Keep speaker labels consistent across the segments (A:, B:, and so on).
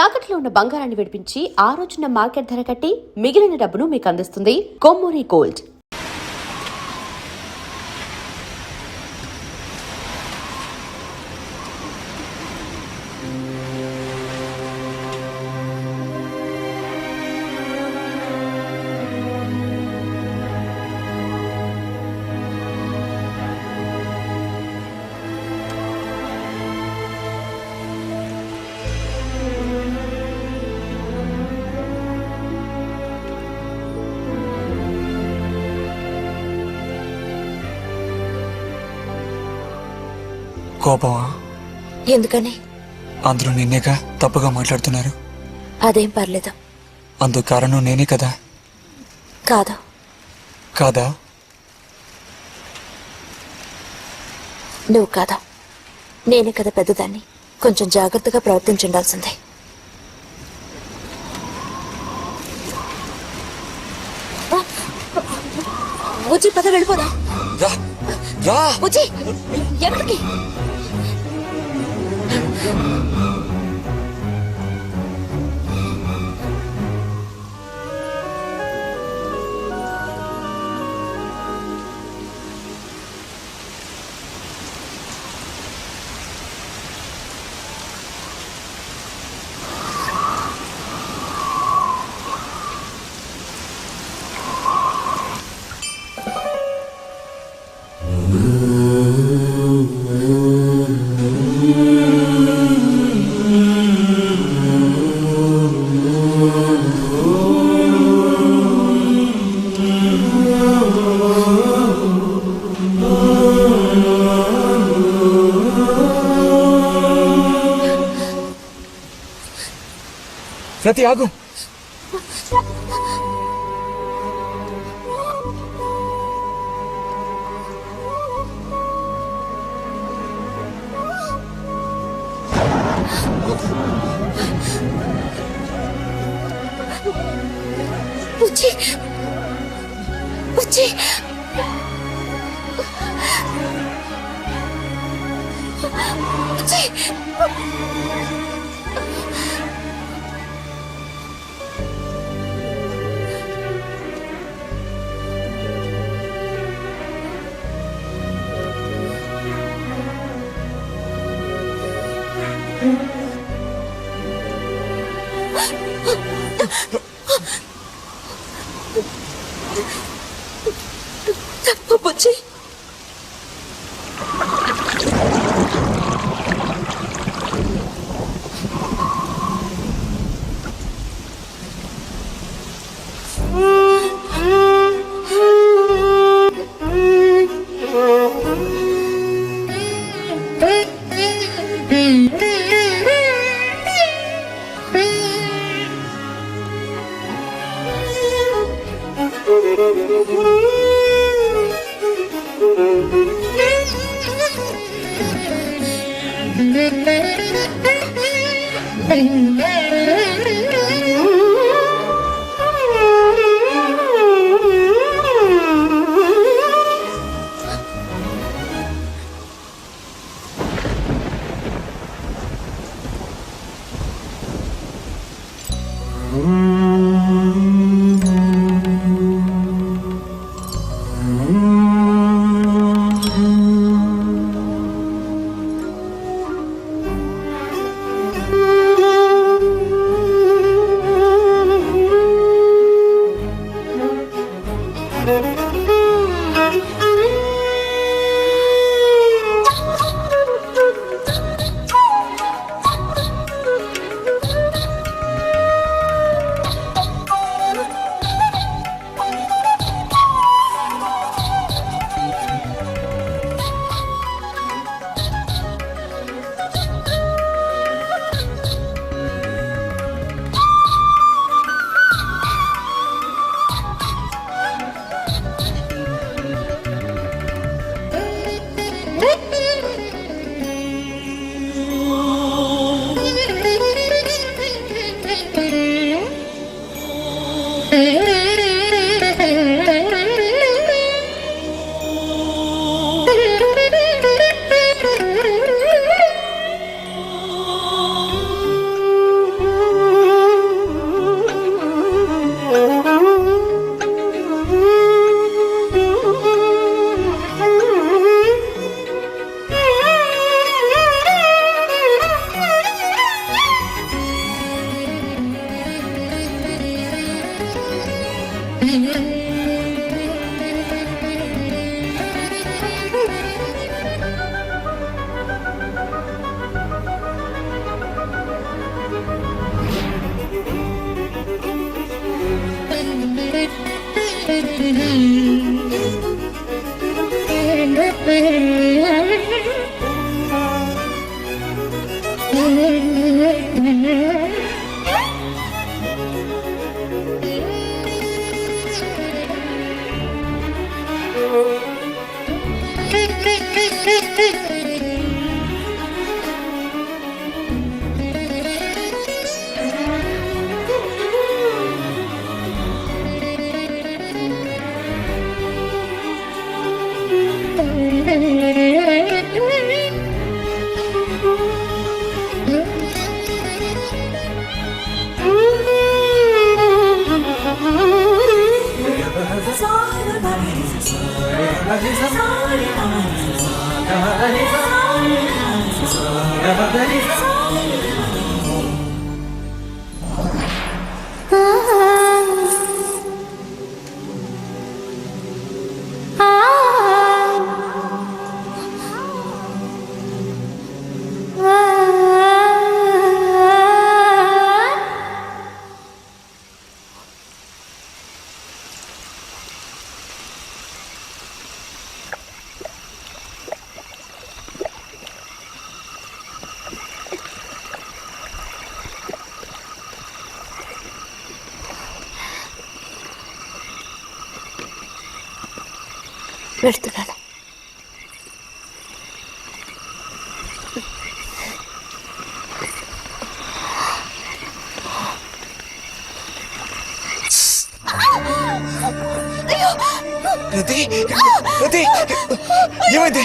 A: తాకట్లో ఉన్న బంగారాన్ని విడిపించి ఆ రోజున మార్కెట్ ధర కట్టి మిగిలిన డబ్బును మీకు అందిస్తుంది కొమ్మూరి గోల్డ్.
B: కోపమా?
C: ఎందుకని?
B: అందరూ నిన్నేగా తప్పుగా మాట్లాడుతున్నారు.
C: అదేం పర్లేదు.
B: అందుకు కారణం నేనే కదా?
C: కాదు.
B: కాదా?
C: నువ్వు కాదా, నేనే కదా పెద్దదాన్ని. కొంచెం జాగ్రత్తగా ప్రవర్తించుండాల్సిందే. బుజ్జి పద వెళ్ళిపోదా. బుజ్జి ఎక్కడికి?
B: ప్రతి ఆగు.
C: బుజ్జి బుజ్జి బుజ్జి తప్పు బుజ్జి. వెళ్తున్నాను.
B: రతి రతి ఏమైంది?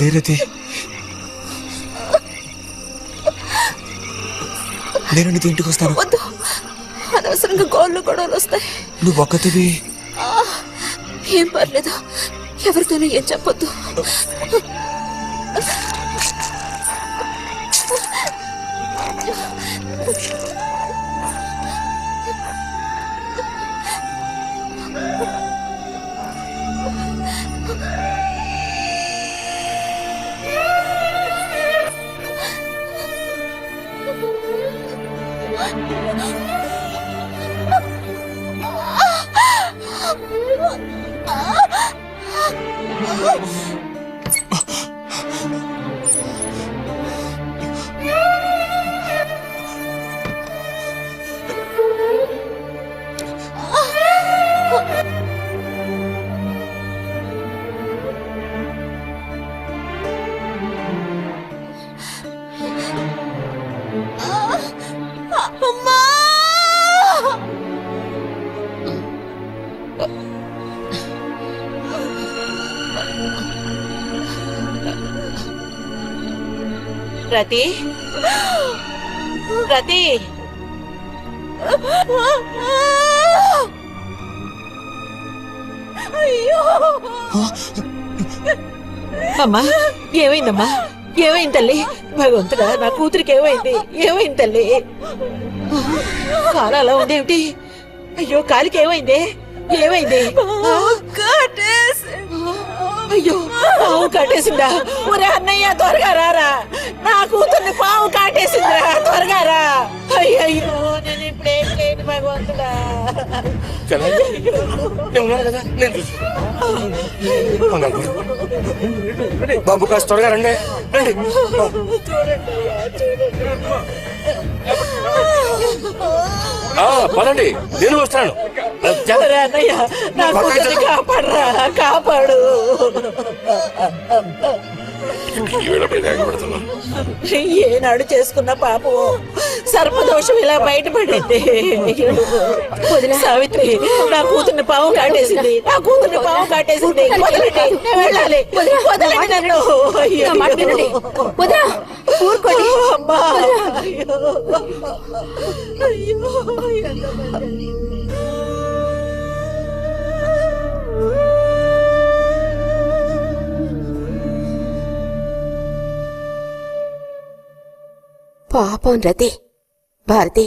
B: లేరతి, నేను నీతో ఇంటికి వస్తాను.
C: వద్దు, అనవసరంగా గోళ్ళు గొడవలు వస్తాయి.
B: నువ్వు ఒక్కతివి.
C: ఏం పర్లేదు, ఎవరితోనూ ఏం చెప్పొద్దు.
D: రతి, రతి,
C: అయ్యో,
D: అమ్మా ఏమైందమ్మా? ఏమైంది తల్లి? భగవంతుడా, నా కూతురికి ఏమైంది? ఏమైంది తల్లి? కాలు అలా ఉందేమిటి? అయ్యో, కాలికి ఏమైంది? ఏమైంది? అయ్యో, పాము కాటేసిందా? ఒరే అన్నయ్య, త్వరగా రారా, నా కూతుర్ని పాము కాటేసిందిరా, త్వరగా రా. అయ్యో, నేను ఇప్పుడేం చేయను భగవంతుడా.
E: బాబు కాస్త త్వరగా రండి. పదండి, నేను వస్తాను.
D: అన్నయ్య, నా కూతుర్ని కాపాడరా, కాపాడు.
E: ఈ వేళపై తెగబడుతున్నా.
D: ఏనాడు చేసుకున్న పాపం సర్పదోషం ఇలా బయటపడింది. సావిత్రి, నా కూతుర్ని పాము కాటేసింది, నా కూతుర్ని పాము కాటేసింది. వదలండి, నేను వెళ్ళాలి. వదలండి నన్ను. అయ్యో. అమ్మా. అయ్యో. అయ్యో.
C: పాపం రతి. భారతి,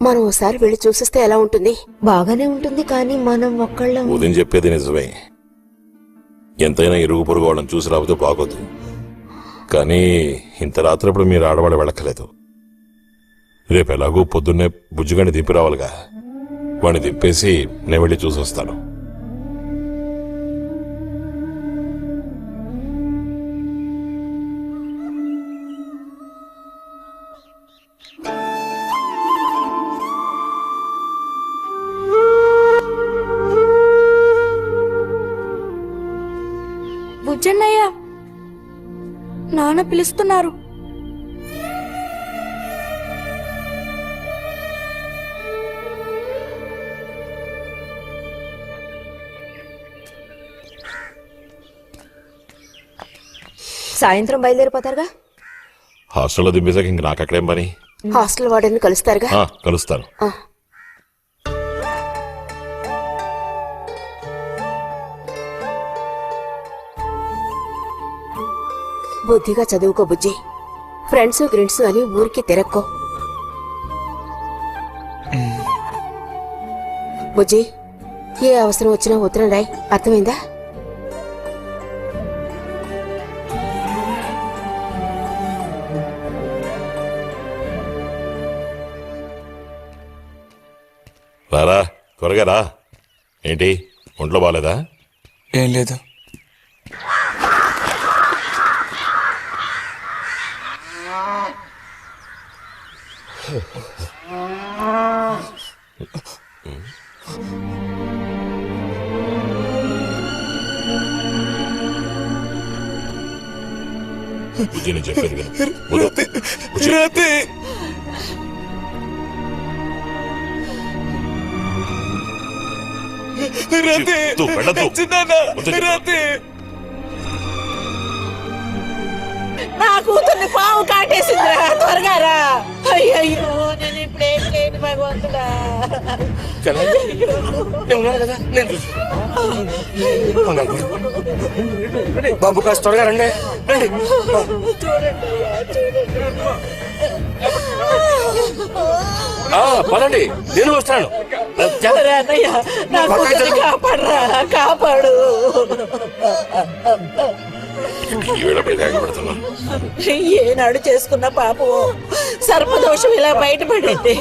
C: మనం ఓసారి వెళ్ళి చూసిస్తే ఎలా ఉంటుంది? బాగానే ఉంటుంది, కానీ మనం ఒక్కళ్ళం.
E: ఉదయం చెప్పేది నిజమే. ఎంతైనా ఇరుగు పొరుగు వాళ్ళని చూసి రాబోతే బాగోదు. కానీ ఇంత రాత్రప్పుడు మీరు ఆడవాళ్ళు వెళ్ళక్కలేదు. రేపు ఎలాగూ పొద్దున్నే బుజ్జిగాని దింపి రావాలిగా. వాడిని దింపేసి నేను వెళ్ళి చూసి వస్తాను.
C: బుజ్జన్నయ్య, నాన్న పిలుస్తున్నారు. సాయంత్రం బయలుదేరిపోతారుగా?
E: హాస్టల్లో దింపేసాక ఇంక నాకు అక్కడేం పని?
C: హాస్టల్ వార్డెన్ కలుస్తారుగా?
E: కలుస్తాను.
C: బుద్ధిగా చదువుకో బుజ్జి. ఫ్రెండ్స్ గ్రిండ్స్ అని ఊరికి తిరక్కో. బుజ్జి, ఏ అవసరం వచ్చినా ఉత్తరం రాయ్, అర్థమైందా?
E: రారా, త్వరగా రా. ఏంటి, ఒంట్లో బాగాలేదా?
B: ఏం లేదు.
E: బుజ్జి, నేను చెప్పేది విను. వద్దు. బుజ్జి.
B: రతి, రతి,
E: వద్దు, వెళ్ళొద్దు.
B: చిన్నాన్న,
E: వద్దు.
B: రతి.
D: నా కూతుర్ని పాము కాటేసిందిరా, త్వరగా రా. అయ్యయ్యో, నేను ఇప్పుడేం చేయను భగవంతుడా.
E: బాబు కాస్త త్వరగా రండి.
D: చూడండి,
E: పదండి, నేను వస్తాను.
D: అన్నయ్య, నా కూతుర్ని కాపాడరా, కాపాడు.
E: ఈ వేళపై తెగబడుతున్నా.
D: ఏనాడు చేసుకున్న పాపం సర్పదోషం ఇలా బయటపడింది.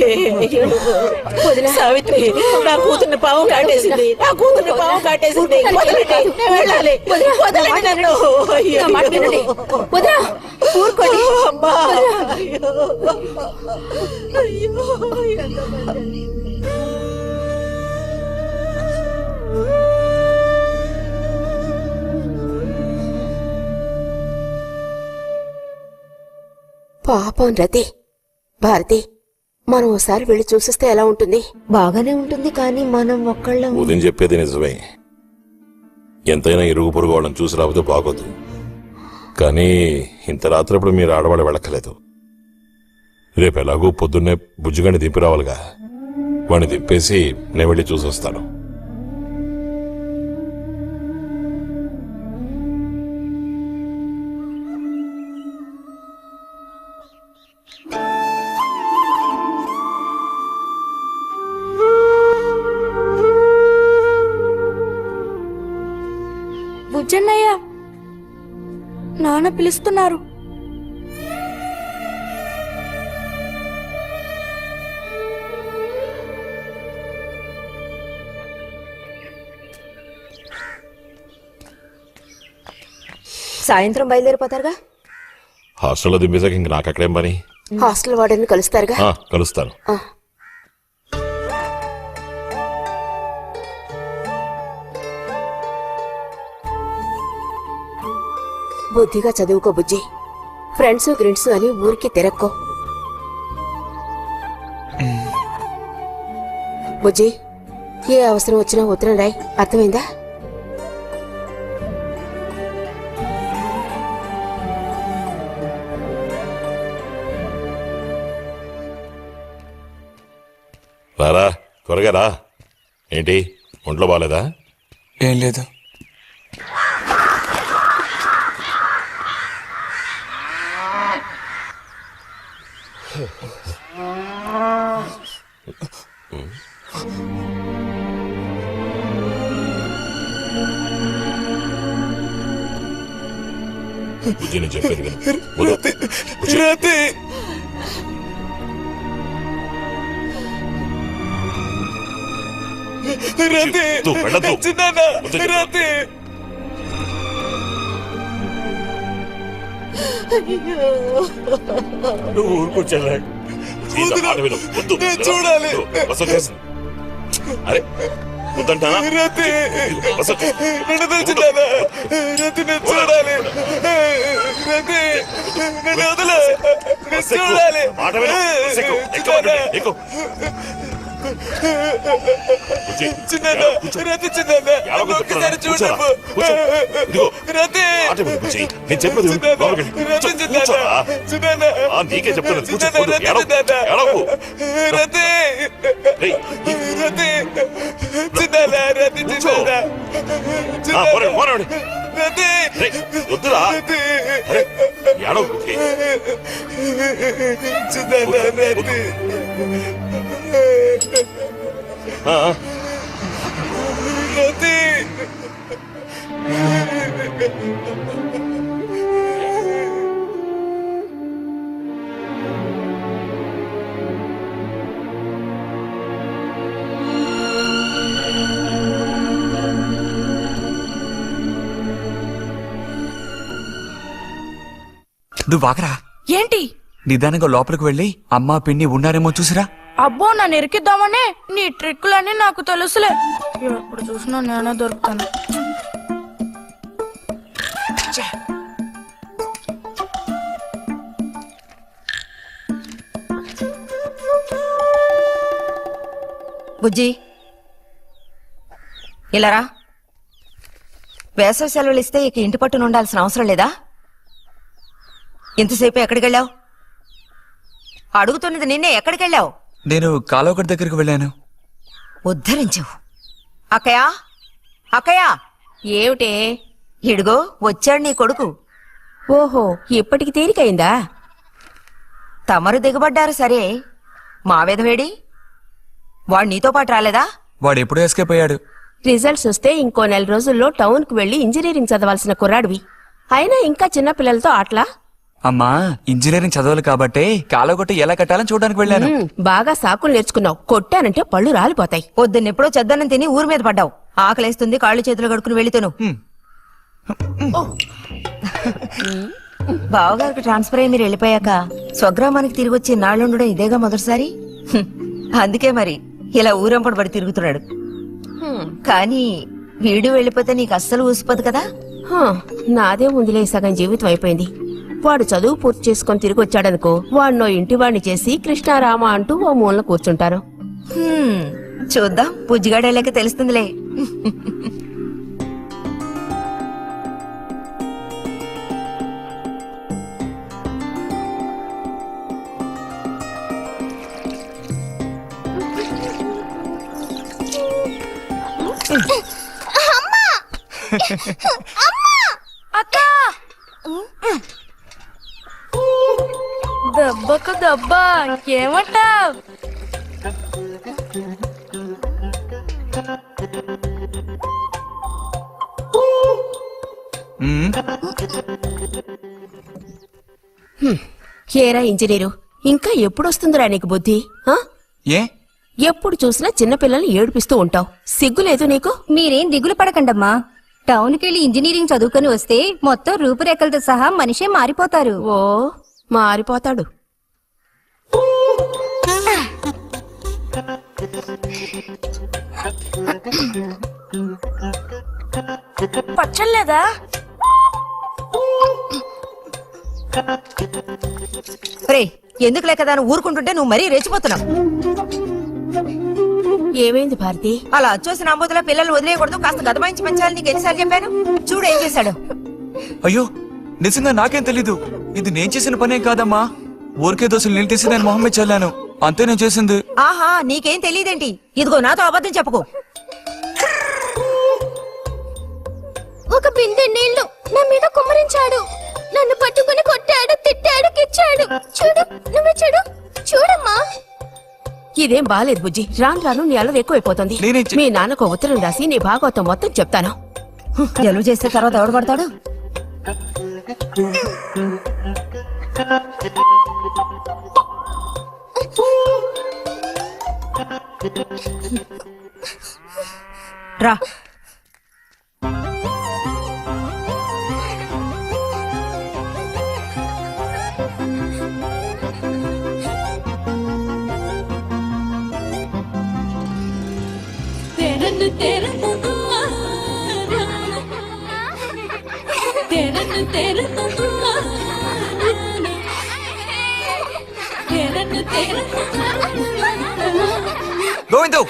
D: సావిత్రి, నా కూతుర్ని పాము కాటేసింది, నా కూతుర్ని పాము కాటేసింది. వదలండి, నేను వెళ్ళాలి. వదలండి నన్ను. అయ్యో. అమ్మా. అయ్యో. అయ్యో.
C: పాపం రతి. భారతి, మనం ఓసారి వెళ్ళి చూసిస్తే ఎలా ఉంటుంది? బాగానే ఉంటుంది, కానీ మనం ఒక్కళ్ళం.
E: ఉదయం చెప్పేది నిజమే. ఎంతైనా ఇరుగు పొరుగు వాళ్ళని చూసి రాబోతే బాగోదు. కానీ ఇంత రాత్రప్పుడు మీరు ఆడవాళ్ళు వెళ్ళక్కలేదు. రేపు ఎలాగూ పొద్దున్నే బుజ్జిగాని దింపి రావాలిగా. వాడిని దింపేసి నేను వెళ్ళి చూసి వస్తాను.
C: బుజ్జన్నయ్య, నాన్న పిలుస్తున్నారు. సాయంత్రం బయలుదేరిపోతారుగా?
E: హాస్టల్లో దింపేసాక ఇంక నాకు అక్కడేం పని?
C: హాస్టల్ వార్డెన్ కలుస్తారుగా?
E: కలుస్తాను.
C: బుద్ధిగా చదువుకో బుజ్జి. ఫ్రెండ్స్ గ్రిడ్స్ అని ఊరికి తిరక్కో. బుజ్జి, ఏ అవసరం వచ్చినా ఉత్తరం రాయ్, అర్థమైందా?
E: రారా త్వరగా రా. ఏంటి ఒంట్లో బాలేదా?
B: ఏం లేదు.
E: బుజ్జి నేను చెప్పేది విను. వద్దు. బుజ్జి.
B: రాతే రాతే
E: వద్దు, వెళ్ళొద్దు.
B: చిన్నాన్న,
E: వద్దు.
B: రాతే
E: నువ్వు ఊరుకొచ్చారా? వద్దు.
B: నేను చూడాలి.
E: వసతి చేసింది. అరే వద్దంటానా?
B: రాతే
E: వసతి.
B: నన్ను తెలిసిందాన్న, రాతే నేను చూడాలి. రాతే నన్ను వదలు, నేను చూడాలి.
E: మాట విను. ఎక్కు. ఎక్కు. బుజ్జి.
B: చిన్నాన్న,
E: కూర్చో.
B: రాతే చిన్నాన్న,
E: ఎలాగో
B: నన్ను ఒక్కసారి
E: చెప్తున్నా.
B: చూడము.
E: కూర్చో. ఇదిగో.
B: రాతే
E: మాట విను బుజ్జి. నేను చెప్పేది విను.
B: చిన్నాన్న,
E: లోపలికి వెళ్ళు.
B: రాతే
E: కూర్చో.
B: చిన్నాన్న,
E: కూర్చోరా.
B: చిన్నాన్న,
E: ఆ, నీకే చెప్తున్నాను. కూర్చో.
B: చిన్నాన్న,
E: వద్దు.
B: రాతే
E: ఏడవకు.
B: చిన్నాన్న.
E: ఏడవకు.
B: రాతే
E: రేయ్,
B: రాతే చిన్నాన్న, రాతే
E: కూర్చో.
B: చిన్నాన్న,
E: పోరాడు.
B: రాతే
E: రేయ్, వద్దురా.
B: రాతే
E: అరే ఏడవకు బుజ్జి.
B: చిన్నాన్న, రాతే
E: ఆ,
B: రాతే
F: నువ్వు ఆగరా.
G: ఏంటి?
F: నిదానంగా లోపలికి వెళ్ళి అమ్మా పిన్ని ఉన్నారేమో చూసిరా.
G: అబ్బో నన్ను ఇరికిద్దామనే నీ ట్రిక్కులన్నీ నాకు తెలుసులే. ఎప్పుడు చూసినా నేనే దొరుకుతాను.
H: బుజ్జి ఇలారా. వేసవి సెలవులు ఇస్తే ఇక ఇంటి పట్టున ఉండాల్సిన అవసరం లేదా? ఇంతసేపు ఎక్కడికెళ్ళావు? అడుగుతున్నది నిన్నే. ఎక్కడికెళ్ళావు?
F: నేను కాలువగడ్డ దగ్గరికి వెళ్ళాను.
H: ఉద్ధరించావు. అక్కయా, అక్కయా,
C: ఏమిటే?
H: ఇడుగో వచ్చాడు నీ కొడుకు.
C: ఓహో, ఇప్పటికి తేలికైందా?
H: తమరు దిగబడ్డారు సరే, మా విధవేడి వాడు నీతో పాటు రాలేదా?
F: వాడు ఎప్పుడూ ఎస్కేప్ అయ్యాడు.
C: రిజల్ట్స్ వస్తే ఇంకో 4 రోజుల్లో టౌన్ కు వెళ్లి ఇంజనీరింగ్ చదవాల్సిన కుర్రాడివి. అయినా ఇంకా చిన్న పిల్లలతో ఆటలా?
F: అమ్మా ఇంజనీరింగ్ చదవాలి కాబట్టే కాలువగట్ట ఎలా కట్టాలని చూడడానికి వెళ్ళాను.
C: బాగా సాకులు నేర్చుకున్నావు. కొట్టానంటే పళ్ళు రాలిపోతాయి.
H: పొద్దున్నెప్పుడో చెద్దన్నం తిని ఊరి మీద పడ్డావు. ఆకలేస్తుంది, కాళ్ళు చేతులు కడుక్కుని వెళ్ళితేను. బావగారికి ట్రాన్స్ఫర్ అయ్యి మీరు వెళ్ళిపోయాక స్వగ్రామానికి తిరిగి వచ్చి నాళ్ళుండడం ఇదేగా మొదటిసారి. అందుకే మరి ఇలా ఊరంపడి పడి తిరుగుతున్నాడు. కానీ వీడు వెళ్ళిపోతే నీకు అస్సలు ఊసిపోదు కదా.
C: నాదే ముందులే సగం జీవితం అయిపోయింది. వాడు చదువు పూర్తి చేసుకొని తిరిగి వచ్చాడనుకో, వాడినో ఇంటి వాడిని చేసి కృష్ణారామ అంటూ ఓ మూలన కూర్చుంటారు.
H: చూద్దాం, పుజ్జిగాడేలాక తెలుస్తుందిలే.
G: అక్క దెబ్బకు దెబ్బ ఏమంటావ్?
C: ఏరా ఇంజనీరు, ఇంకా ఎప్పుడొస్తుందిరా నీకు బుద్ధి? ఆ?
F: ఏ
C: ఎప్పుడు చూసినా చిన్నపిల్లల్ని ఏడిపిస్తూ ఉంటావు. సిగ్గులేదు నీకు?
I: మీరేం దిగులు పడకండమ్మా. టౌన్కెళ్ళి ఇంజనీరింగ్ చదువుకొని వస్తే మొత్తం రూపురేఖలతో సహా మనిషే మారిపోతారు.
C: ఓ, మారిపోతాడు.
G: పచ్చలేదా?
H: రే ఎందుకు లేక దాన్ని ఊరుకుంటుంటే నువ్వు మరీ రెచ్చిపోతున్నావు.
C: ఏమైంది భారతి?
H: అలా వచ్చేసిన అంబుతుల పిల్లలు వదిలేయకూడదు, కాస్త గదమాయించి పెంచాలని నీకు ఎన్నిసార్లు చెప్పాను. చూడు ఏం చేశాడు.
F: అయ్యో నిజంగా నాకేం తెలీదు. ఇది నేను చేసిన పనేం కాదమ్మా. ఊరికే దోశలు నీళ్ళు తీసి నేను మొహం మీద చల్లాను, అంతే నేను చేసింది.
H: ఆహా నీకేం తెలియదేంటి? ఇదిగో నాతో అబద్ధం చెప్పుకో.
I: ఒక బిందె నీళ్లు నా మీద కుమ్మరించాడు. నన్ను పట్టుకుని కొట్టాడు, తిట్టాడు, కిచ్చాడు. చూడు, నువ్వే చూడు, చూడమ్మా.
C: ఇదేం బాలేదు బుజ్జి. రాను రాను నీ అల్లరి ఎక్కువైపోతుంది.
F: నేనేం చే-
C: మీ నాన్నకు ఉత్తరం రాసి నీ భాగవతం మొత్తం చెప్తాను.
H: జలుబు చేస్తే తర్వాత ఎవడు పడతాడు? రా.
F: గోవిందు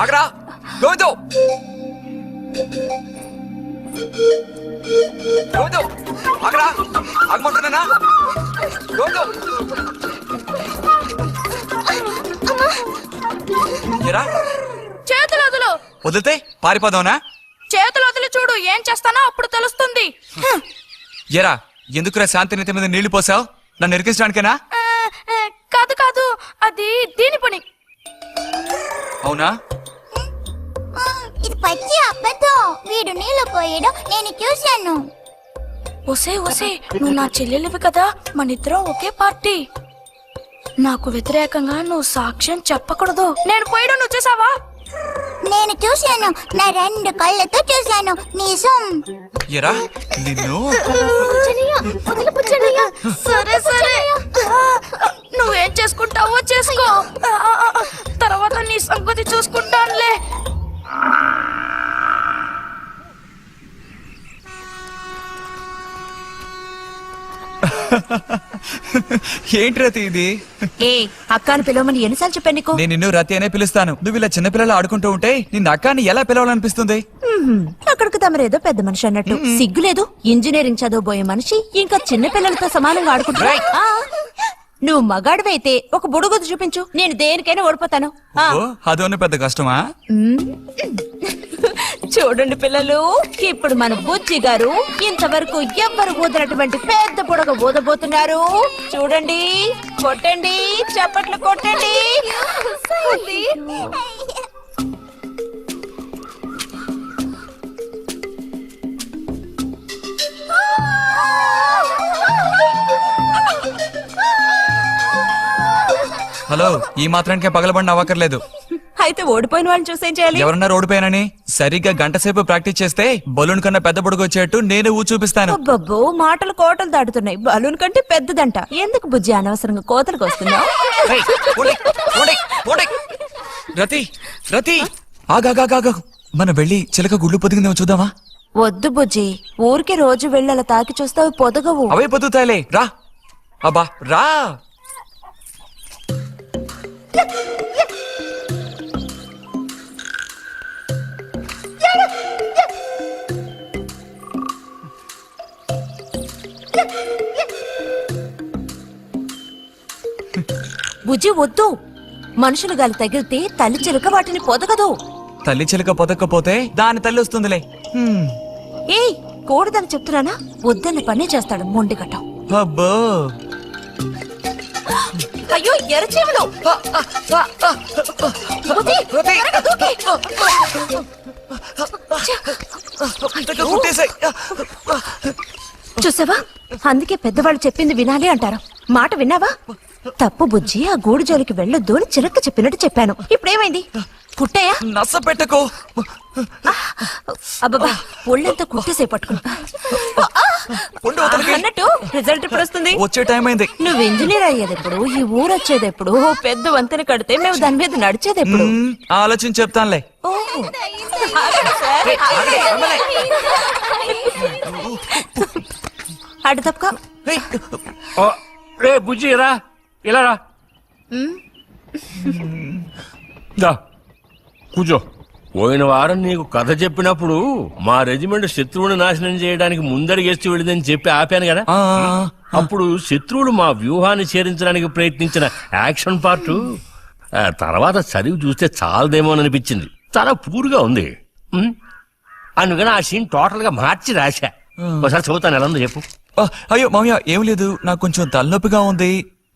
F: ఆగరా. గోవిందు గోవిందు ఆగరా. ఆగమంటున్నానా? గోవిందు ఏరా,
G: చేతులు వదులు.
F: వదిలితే పారిపోదావునా?
G: చేతులు వదిలి చూడు, ఏం చేస్తానో అప్పుడు తెలుస్తుంది.
F: ఎరా ఎందుకురా శాంతినిత మీద నీళ్లు పోసావు? నన్ను ఎరికించడానికేనా?
G: కాదు కాదు, అది దీని పని.
F: అవునా?
I: ఇది పచ్చి అబద్ధం. వీడు నీళ్ళు పోయడం నేను చూశాను.
G: ఒసే ఒసే, నువ్వు నా చెల్లెలివి కదా, మన ఇద్దరం ఒకే పార్టీ. నాకు వ్యతిరేకంగా నువ్వు సాక్ష్యం చెప్పకూడదు. నేను పోయడం నువ్వు చూసావా?
I: నేను చూశాను, నా 2 కళ్ళతో చూశాను. నిజం.
F: ఎరా నిన్ను
G: సరే సరే, నువ్వేం చేసుకుంటావో చేసుకో. తర్వాత నీ సంగతి చూసుకుంటానులే.
F: ఏంటి రతి ఇది?
H: ఏ అక్కాని పిలవమని ఎన్నిసార్లు చెప్పాను నీకు?
F: నేను నిన్ను రతి అనే పిలుస్తాను. నువ్వు ఇలా చిన్నపిల్లలు ఆడుకుంటూ ఉంటే నిన్న అక్కాని ఎలా పిలవాలనిపిస్తుంది?
H: అక్కడికి తమరేదో పెద్ద మనిషి అన్నట్టు. సిగ్గులేదు? ఇంజనీరింగ్ చదవబోయే మనిషి ఇంకా చిన్న పిల్లలతో సమానంగా ఆడుకుంటా. నువ్వు మగాడివైతే ఒక బుడుగుద్దు చూపించు, నేను దేనికైనా ఓడిపోతాను.
F: ఓ, అదోనే పెద్ద కష్టమా?
H: చూడండి పిల్లలు, ఇప్పుడు మన బుజ్జి గారు ఇంతవరకు ఎవ్వరు ఊదినటువంటి పెద్ద బుడగ ఊదబోతున్నారు. చూడండి, కొట్టండి, చప్పట్లు కొట్టండి.
F: హలో, ఈ మాత్రానికే పగలబడిన అవ్వకర్లేదు.
H: అయితే ఓడిపోయిన వాళ్ళని చూసేం చేయాలి?
F: ఎవరన్నా ఓడిపోయానని సరిగ్గా గంట సేపు ప్రాక్టీస్ చేస్తే బలూన్ కన్నా పెద్ద బుడుగు వచ్చేట్టు నేనే ఊ చూపిస్తాను.
H: అబ్బబ్బో, మాటలు కోటలు దాటుతున్నాయి. బలూన్ కంటే పెద్దదంట. ఎందుకు బుజ్జి అనవసరంగా కోతలకు వస్తున్నావు?
F: రేయ్, పోండి, పోండి, పోండి. రతి రతి ఆగాగాగా, మనం వెళ్ళి చిలక గుళ్ళు పొదిగిందేమో చూద్దామా?
H: వద్దు బుజ్జి, ఊరికి రోజు వెళ్ళి అలా తాకి చూస్తావు, పొదగవు.
F: అవే పొద్దుతాయిలే, రా. అబ్బా రా.
H: బుజ్జి వద్దు, మనుషులు గాలి తగిలితే తల్లి చిలుక వాటిని పొదగదు.
F: తల్లి చిలక పొదక్కపోతే దాని తల్లి వస్తుందిలే.
H: ఏయ్, కూడదని చెప్తున్నానా? వద్దన్న పనే చేస్తాడు మొండిగట్టం.
F: అబ్బో,
H: అయ్యో ఎర్రచీమలు! బుజ్జి, త్వరగా దూకి.
F: కుట్టేసాయి.
H: చూసావా, అందుకే పెద్దవాళ్ళు చెప్పింది వినాలి అంటారు. మాట విన్నావా? తప్పు బుజ్జి, ఆ గూడు జోలికి వెళ్ళొద్దు అని చిలక చెప్పినట్టు చెప్పాను. ఇప్పుడేమైంది? కుట్టాయా?
F: నచ్చ పెట్టకో.
H: అబ్బబ్బా, ఒళ్ళంతా కుట్టేసే పట్టుకున్నా.
F: ఉండు అవతలకి.
C: అన్నట్టు రిజల్ట్ ఇప్పుడు వస్తుంది.
F: వచ్చే టైం అయింది.
C: నువ్వు ఇంజనీర్ అయ్యేది ఎప్పుడు, ఈ ఊరు వచ్చేది ఎప్పుడు, ఓ పెద్ద వంతెన కడితే మేము దాని మీద నడిచేది ఎప్పుడు?
F: ఆలోచించి చెప్తానులే.
C: అటు తప్పక
J: రే బుజ్జి రా, ఇలా రా. దా, కూర్చో. పోయిన వారం నీకు కథ చెప్పినప్పుడు మా రెజిమెంట్ శత్రువుని నాశనం చేయడానికి ముందడిగేస్తూ వెళ్ళిందని చెప్పి ఆపాను కదా. అప్పుడు శత్రువులు మా వ్యూహాన్ని చేరించడానికి ప్రయత్నించిన యాక్షన్ పార్ట్ తర్వాత చదివి చూస్తే చాలదేమోననిపించింది. చాలా పూర్గా ఉంది. అందుకని ఆ సీన్ టోటల్ గా మార్చి రాశా. ఒకసారి చదువుతాను, ఎలా ఉందో చెప్పు.
F: అయ్యో మామయ్య ఏం లేదు, నాకు కొంచెం తలనొప్పిగా ఉంది,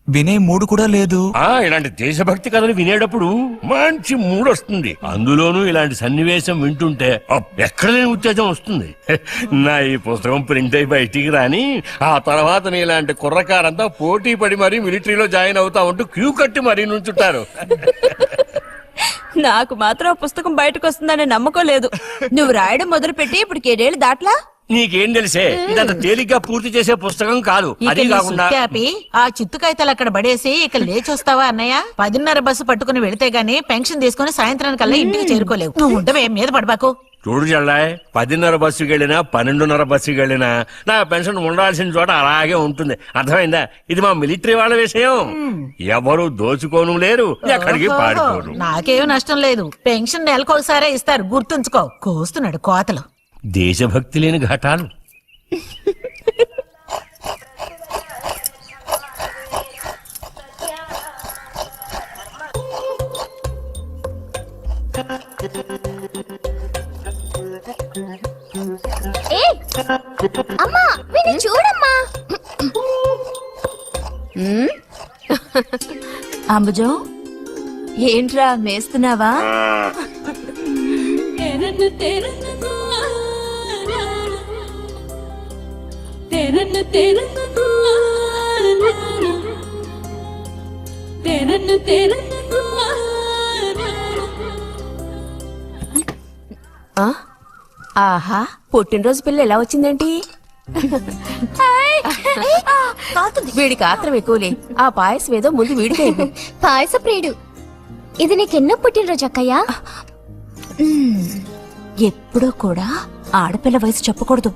F: వినే మూడు కూడా లేదు.
J: ఇలాంటి దేశభక్తి కథలు వినేటప్పుడు మంచి మూడ్ వస్తుంది. అందులోనూ ఇలాంటి సన్నివేశం వింటుంటే ఎక్కడ లేని ఉత్తేజం వస్తుంది. నా ఈ పుస్తకం ప్రింట్ అయి బయటికి రాని ఆ తర్వాత నీ ఇలాంటి కుర్రకారంతా పోటీ పడి మరీ మిలిటరీలో జాయిన్ అవుతా ఉంటూ క్యూ కట్టి మరీ నుంచుంటారు.
C: నాకు మాత్రం ఆ పుస్తకం బయటకు వస్తుందనే నమ్మకం లేదు. నువ్వు రాయడం మొదలుపెట్టి ఇప్పుడు 7 ఏళ్ళు దాట్లా.
J: నీకేం తెలిసే, ఇదంత తేలిగ్గా పూర్తి చేసే పుస్తకం కాదు. అది కాకుండా
D: ఆ చిత్తుకాయతలు అక్కడ పడేసి ఇక లేచొస్తావా అన్నయ్య? 10:30 బస్సు పట్టుకుని వెళితే గానీ పెన్షన్ తీసుకుని సాయంత్రానికల్లా ఇంటికి చేరుకోలేవు. నువ్వు ఉండవే, మీద పడబాకు.
J: చూడు చెల్లాయ్, 10:30 బస్సుకి వెళ్ళినా 12:30 బస్సుకి వెళ్ళినా నా పెన్షన్ ఉండాల్సిన చోట అలాగే ఉంటుంది. అర్థమైందా? ఇది మా మిలిటరీ వాళ్ళ విషయం. ఎవరు దోచుకోను లేరు, ఎక్కడికి పారిపోరు.
D: నాకేం నష్టం లేదు. పెన్షన్ నెలకొకసారే ఇస్తారు, గుర్తుంచుకో. కోస్తున్నాడు కోతలు.
J: దేశభక్తి లేని ఘటాలు.
I: అమ్మా వీడిని చూడమ్మా.
C: అంబుజం, ఏంట్రా మేస్తున్నావా? ఆహా, పుట్టినరోజు పిల్ల ఎలా వచ్చిందేంటి? వీడికి ఆత్రం ఎక్కువలే. ఆ పాయసం ఏదో ముందు వీడికే ఇవ్వు.
I: పాయస ప్రియుడు. ఇది నీకెన్నో పుట్టినరోజు అక్కయ్యా?
C: ఎప్పుడో కూడా ఆడపిల్ల వయసు చెప్పకూడదు.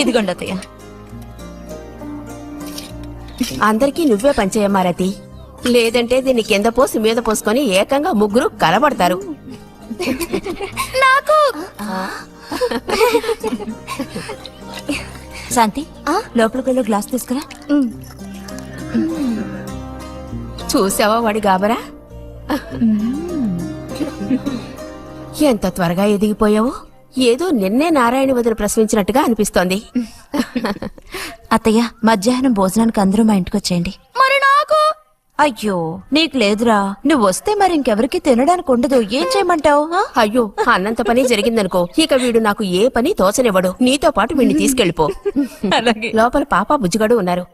C: ఇదిగోండి అత్తయ్య. అందరికీ నువ్వే పంచేయమ్మారతి, లేదంటే దీన్ని కింద పోసి మీద పోసుకొని ఏకంగా ముగ్గురు కలబడతారు.
I: నాకు
C: శాంతి, లోపలికి వెళ్ళి గ్లాస్ తీసుకురా. చూసావా వాడి గాబరా? ఎంత త్వరగా ఎదిగిపోయావు. ఏదో నిన్నే నారాయణ వదిలి ప్రసవించినట్టుగా అనిపిస్తోంది. అత్తయ్య, మధ్యాహ్నం భోజనానికి అందరూ మా ఇంటికి వచ్చేయండి.
I: మరి నాకు?
C: అయ్యో, నీకు లేదురా. నువ్వు వస్తే మరి ఇంకెవరికి తినడానికి ఉండదు. ఏం చేయమంటావు? అయ్యో, అన్నంత పని జరిగిందనుకో, ఇక వీడు నాకు ఏ పని తోచనివ్వడు. నీతో పాటు వీడిని తీసుకెళ్లిపో. లోపల పాప బుజ్జిగాడు ఉన్నారు.